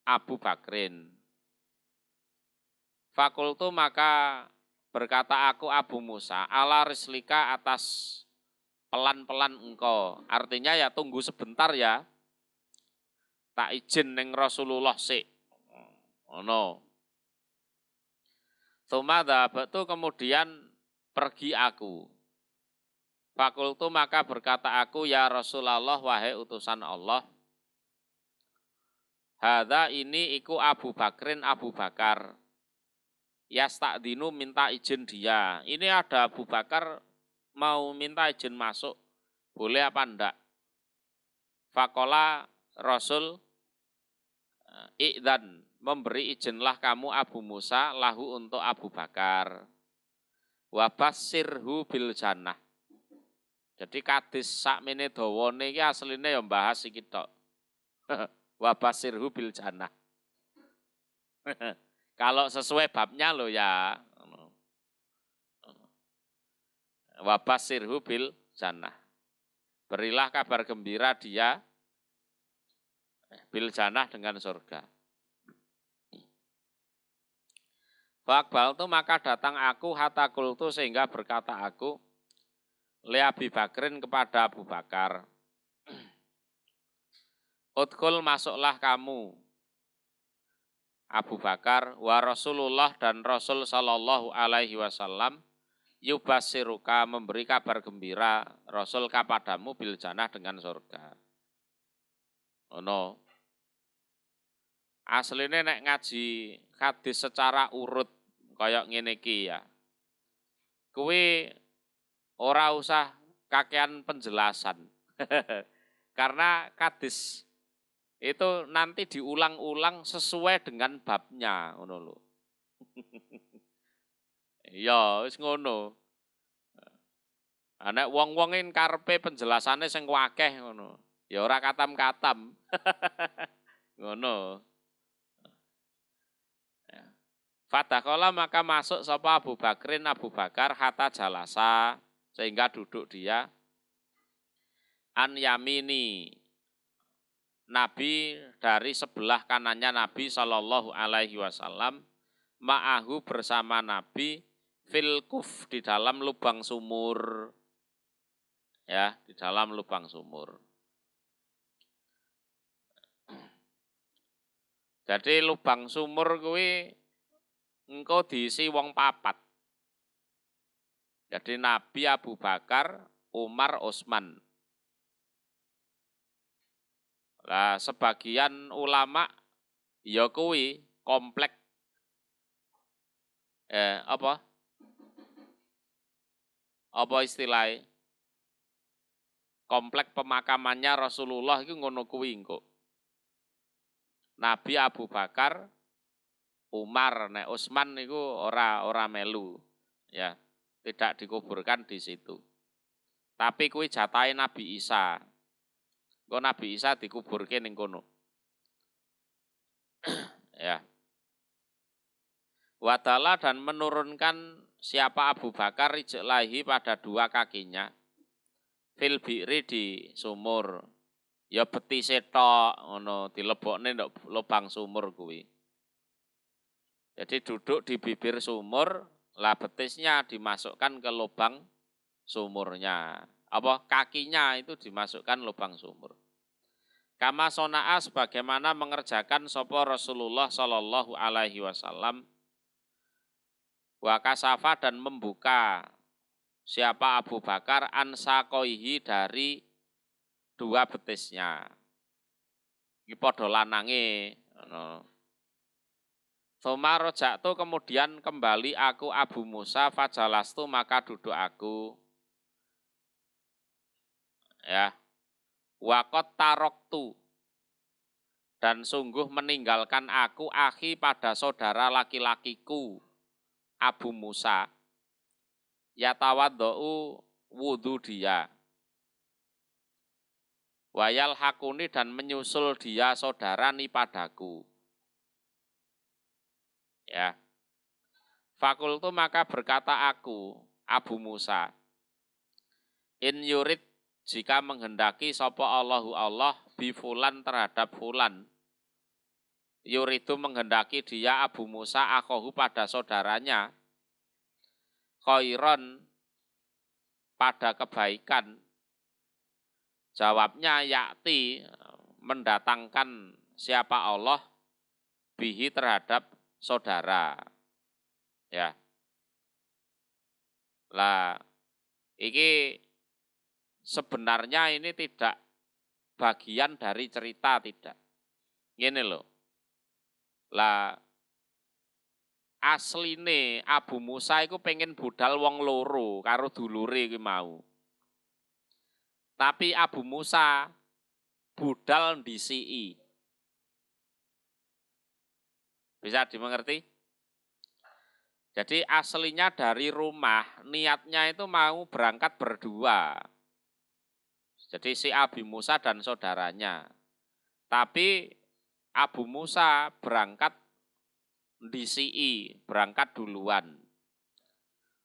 Speaker 1: Abu Bakrin. Fakultu maka berkata aku Abu Musa, ala rislika atas pelan-pelan engkau. Artinya ya tunggu sebentar ya. Tak izin ning Rasulullah sik. Ono. Tsumma tu kemudian pergi aku. Fakultu maka berkata aku ya Rasulullah wahai utusan Allah. Hadza ini iku Abu Bakrin Abu Bakar. Yasta'dinu minta izin dia. Ini ada Abu Bakar mau minta izin masuk. Boleh apa enggak? Fakola Rasul i'dan memberi izinlah kamu Abu Musa lahu untuk Abu Bakar. Wa bassirhu bil jannah. Jadi kadis sakmene dawane iki asline ya bahas iki tok. Wa bassirhu bil jannah. Kalau sesuai babnya lo ya. Wa bassirhu bil jannah. Berilah kabar gembira dia bil jannah dengan surga. Faqbal tu maka datang aku hatta kultu sehingga berkata aku li Abi Bakrin kepada Abu Bakar. Udkhul masuklah kamu Abu Bakar wa Rasulullah dan Rasul sallallahu alaihi wasallam yubasiruka memberi kabar gembira Rasul kepadamu bil jannah dengan surga. Ono. Asline nek ngaji hadis secara urut kaya ngene iki ya. Kuwi ora usah kakean penjelasan. Karena hadis itu nanti diulang-ulang sesuai dengan babnya, ngono lho. Ya, wis ngono. Nek wong-wongin karepe penjelasane sing akeh ngono. Ya ora katam-katam. Ngono. Fadakala maka masuk sapa Abu Bakrin Abu Bakar hatta jalasa sehingga duduk dia an yamini Nabi dari sebelah kanannya Nabi Shallallahu Alaihi Wasallam ma'ahu bersama Nabi fil kuf di dalam lubang sumur ya di dalam lubang sumur. Jadi lubang sumur kuwi engko diisi wong papat. Jadi Nabi Abu Bakar, Umar, Utsman. Lah sebagian ulama ya kuwi komplek apa istilahnya? Komplek pemakamannya Rasulullah itu ngono kuwi engko. Nabi Abu Bakar, Umar, nek Utsman niku ora melu ya. Tidak dikuburkan di situ. Tapi kuwi jatahe Nabi Isa. Engko Nabi Isa dikuburke ning kono. Ya. Wadala dan menurunkan siapa Abu Bakar rijlahi pada dua kakinya. Fil bi'ri di sumur. Ya betise tok ngono dilebokne ndok lubang sumur kuwi. Jadi duduk di bibir sumur, lah betisnya dimasukkan ke lubang sumurnya. Apa kakinya itu dimasukkan lubang sumur. Kama sona'a sebagaimana mengerjakan sapa Rasulullah sallallahu alaihi wasallam wa kasafa dan membuka siapa Abu Bakar ansaqoihi dari dua betisnya. Iki padha lanange ngono. Tsumma raja'tu kemudian kembali aku Abu Musa fajalastu maka duduk aku. Ya. Waqat taroktu dan sungguh meninggalkan aku akhi pada saudara laki-lakiku Abu Musa. Yatawaddau wudu dia. Wayal hakuni dan menyusul dia saudara ni padaku. Ya. Fakultu maka berkata aku Abu Musa. In yurid jika menghendaki sapa Allahu Allah bi fulan terhadap fulan. Yuridu menghendaki dia Abu Musa akhohu pada saudaranya. khairon pada kebaikan. Jawabnya yakti mendatangkan siapa Allah bihi terhadap saudara. Ya. Lah iki sebenarnya ini tidak bagian dari cerita, tidak. Gini loh. Lah asline Abu Musa iku pengen budal wong loro karo dulure iki mau. Tapi Abu Musa budal ndisiki. Bisa dimengerti? Jadi aslinya dari rumah, niatnya itu mau berangkat berdua. Jadi si Abu Musa dan saudaranya. Tapi Abu Musa berangkat ndisiki, berangkat duluan.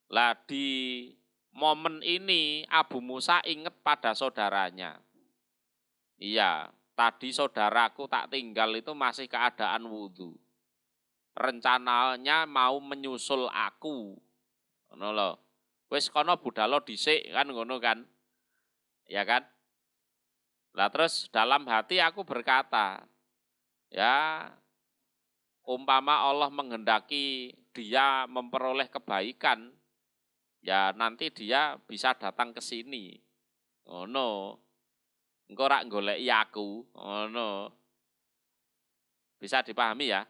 Speaker 1: Lah di momen ini Abu Musa ingat pada saudaranya. Iya, tadi saudaraku tak tinggal itu masih keadaan wudhu. Rencananya mau menyusul aku. Ngono lho. Wis kono budalo dhisik kan ngono kan. Ya kan? Lah terus dalam hati aku berkata, ya umpama Allah menghendaki dia memperoleh kebaikan, ya nanti dia bisa datang ke sini. Ngono. Engko rak goleki aku. Ngono. Bisa dipahami ya?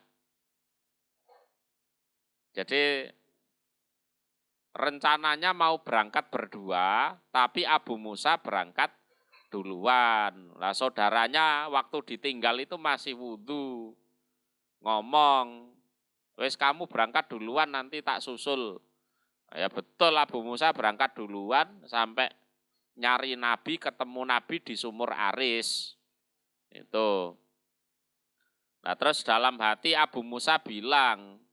Speaker 1: Jadi rencananya mau berangkat berdua, tapi Abu Musa berangkat duluan. Lah saudaranya waktu ditinggal itu masih wudhu. Ngomong, wes kamu berangkat duluan nanti tak susul. Ya betul Abu Musa berangkat duluan sampai nyari Nabi, ketemu Nabi di sumur Aris. Itu. Nah terus dalam hati Abu Musa bilang,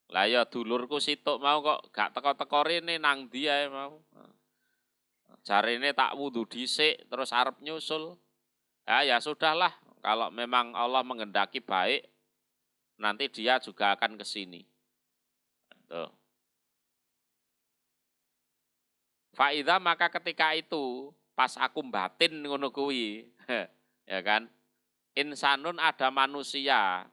Speaker 1: lah ya dulurku situk mau kok gak teko-teko rene nang ndi ae mau. Jarine tak wudu dhisik terus arep nyusul. Ya sudahlah, kalau memang Allah menghendaki baik, nanti dia juga akan ke sini. Tuh. Faida maka ketika itu pas aku batin ngono kuwi, ya kan? Insanun ada manusia.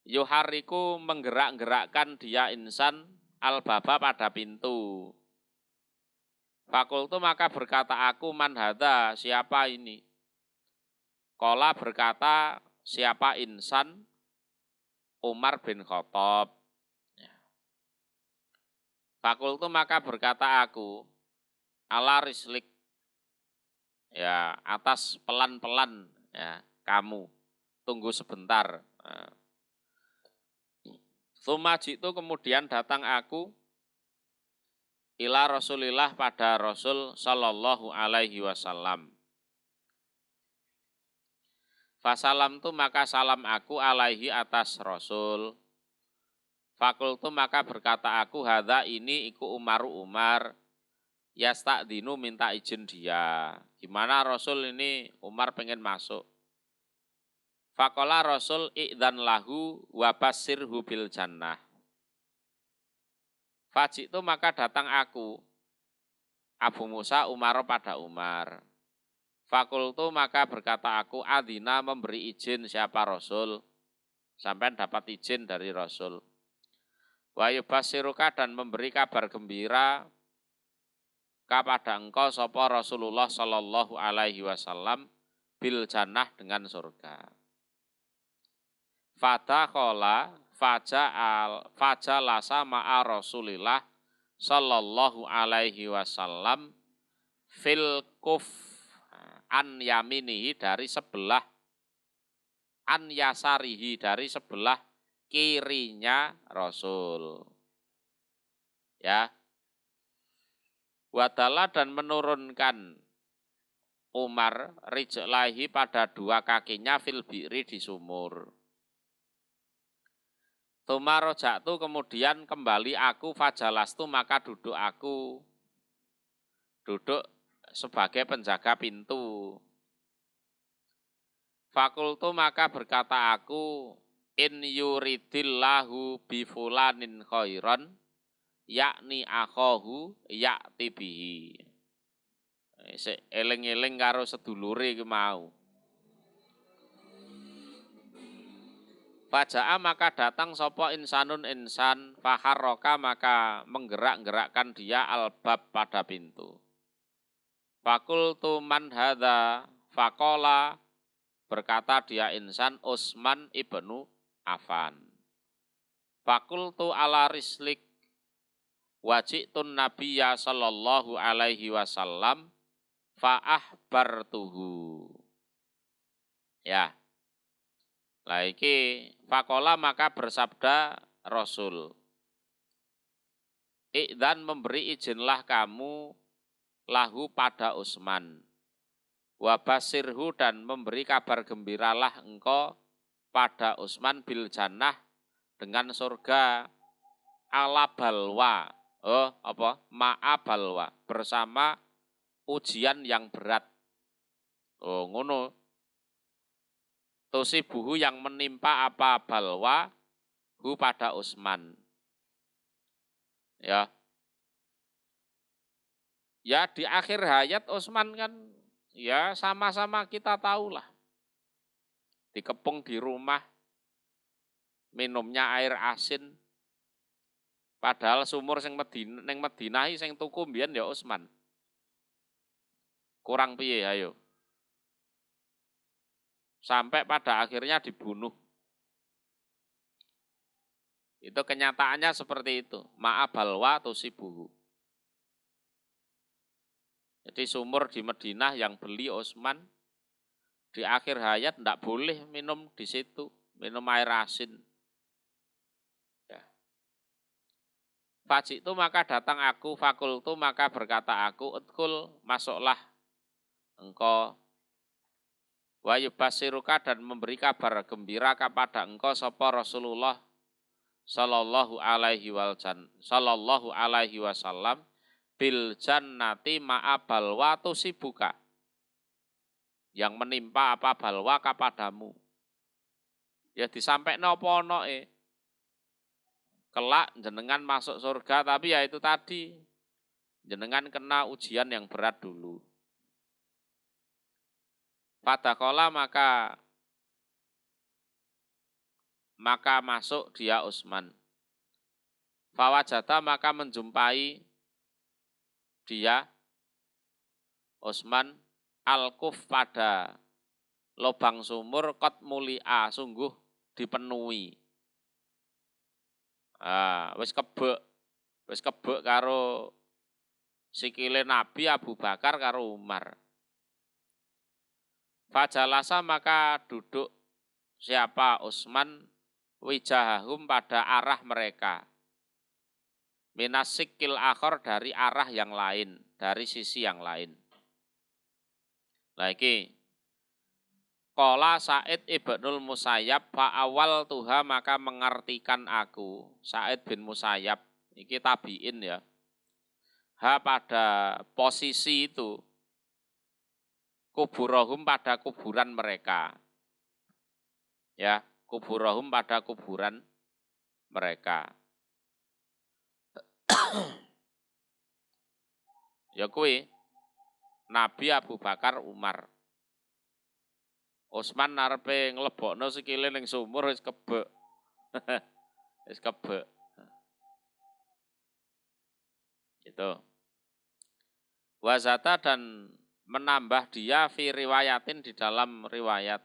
Speaker 1: Yuhariku menggerak-gerakkan dia insan al-baba pada pintu. Fakultu maka berkata aku man hadza, siapa ini? Kola berkata siapa insan? Umar bin Khattab. Fakultu maka berkata aku ala rislik, ya atas pelan-pelan ya kamu tunggu sebentar. Sumaji itu kemudian datang aku ila Rasulillah pada Rasul sallallahu alaihi wasallam. Fasalam tu maka salam aku alaihi atas Rasul. Fakultu maka berkata aku hadza ini iku Umaru Umar yasta'dinu minta izin dia. Gimana Rasul ini Umar pengen masuk. Fakola Rasul i'dzan lahu wa bassirhu bil jannah. Fajitu maka datang aku Abu Musa Umar pada Umar. Fakultu maka berkata aku adina memberi izin siapa Rasul. Sampai dapat izin dari Rasul. Wa yubasiruka dan memberi kabar gembira kepada engkau sapa Rasulullah sallallahu alaihi wasallam bil jannah dengan surga. Fadakhala fajalasa ma'a Rasulillah sallallahu alaihi wasallam fil kuf an yaminihi dari sebelah an yasarihi dari sebelah kirinya Rasul. Ya. Wadala dan menurunkan Umar rijlahi pada dua kakinya fil bi'ri di sumur. Tumaro jatuh kemudian kembali aku fajalastu maka duduk aku. Duduk sebagai penjaga pintu. Fakultu maka berkata aku in yuridillahu bifulanin khairan yakni akhahu ya'ti bihi. Eling-eling karo sedulure iki mau. Faja'a maka datang sapa insanun insan, faharroka maka menggerak-gerakkan dia albab pada pintu. Fakultu man hadza, faqala berkata dia insan Utsman ibnu Affan. Fakultu ala rislik wajitun nabiyya sallallahu alaihi wasallam fa'ahbartuhu. Ya. Lah iki faqala maka bersabda Rasul. Idzan memberi izinlah kamu lahu pada Utsman. Wa basirhu dan memberi kabar gembiralah engkau pada Utsman bil jannah dengan surga ala balwa. Ma'a balwa bersama ujian yang berat. Oh, ngono. Tusibuhu yang menimpa apa balwa hu pada Utsman. Ya. Ya di akhir hayat Utsman kan ya sama-sama kita tahulah. Dikepung di rumah, minumnya air asin. Padahal sumur sing Madinah sing tuku mbiyen ya Utsman. Kurang piye ayo. Sampai pada akhirnya dibunuh. Itu kenyataannya seperti itu. Ma'abalwa tusibuhu. Jadi sumur di Madinah yang beli Utsman di akhir hayat tidak boleh minum di situ, minum air asin. Ya. Fajitu maka datang aku, fakultu maka berkata aku, udkhul masuklah engkau. Wa yubasiruka dan memberi kabar gembira kepada engkau sapa Rasulullah sallallahu alaihi wasallam bil jannati ma'a balwa tusibuka. Yang menimpa apa balwa kepadamu. Ya disampaikan apa onoke. Kelak jenengan masuk surga tapi ya itu tadi jenengan kena ujian yang berat dulu. Fadakola maka masuk dia Utsman. Fawajata maka menjumpai dia Utsman al-kuf pada lubang sumur kot mulia sungguh dipenuhi. Wis kebek karo sikile Nabi Abu Bakar karo Umar. Fajalasa maka duduk siapa Utsman wijahahum pada arah mereka. Minasikil akhor dari arah yang lain, dari sisi yang lain. Nah iki Qala Sa'id ibnul Musayyab fa awal tuha maka mengartikan aku Sa'id bin Musayyab iki tabiin ya. Ha pada posisi itu kuburohum pada kuburan mereka. Ya, kuburohum pada kuburan mereka. Ya kuwi Nabi Abu Bakar Umar. Utsman narepe nglebokno sikile ning sumur wis kebek. Wis kebek. Itu. Wazata dan menambah dia fi riwayatin di dalam riwayat.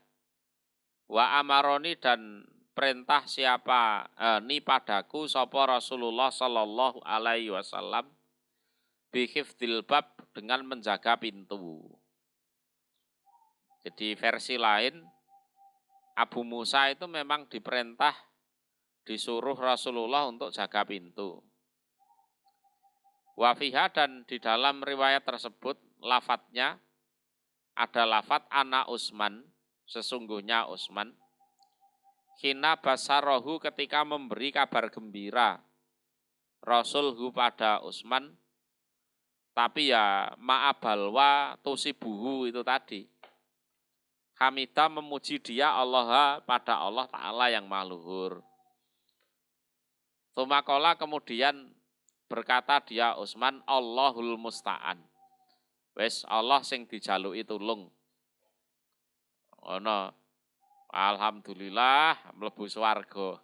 Speaker 1: Wa amaroni dan perintah siapa ni padaku sapa Rasulullah sallallahu alaihi wasallam bi hifdzil bab dengan menjaga pintu. Jadi versi lain Abu Musa itu memang diperintah disuruh Rasulullah untuk jaga pintu. Wafiha dan di dalam riwayat tersebut lafadznya ada lafadz ana Utsman, sesungguhnya Utsman. Hina basarohu ketika memberi kabar gembira Rasulhu pada Utsman. Tapi ya ma'abalwa tusibuhu itu tadi. Hamidah memuji dia Allah pada Allah Ta'ala yang maha luhur. Tumakola kemudian berkata dia Utsman, Allahul musta'an. Wes Allah sing dijaluki tulung. Ono. Alhamdulillah mlebu swarga.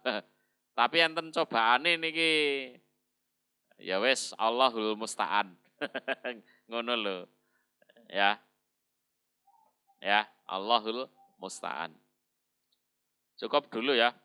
Speaker 1: Tapi enten cobaane niki. Ya wes Allahul musta'an. Ngono lho. Ya. Ya, Allahul musta'an. Cukup dulu ya.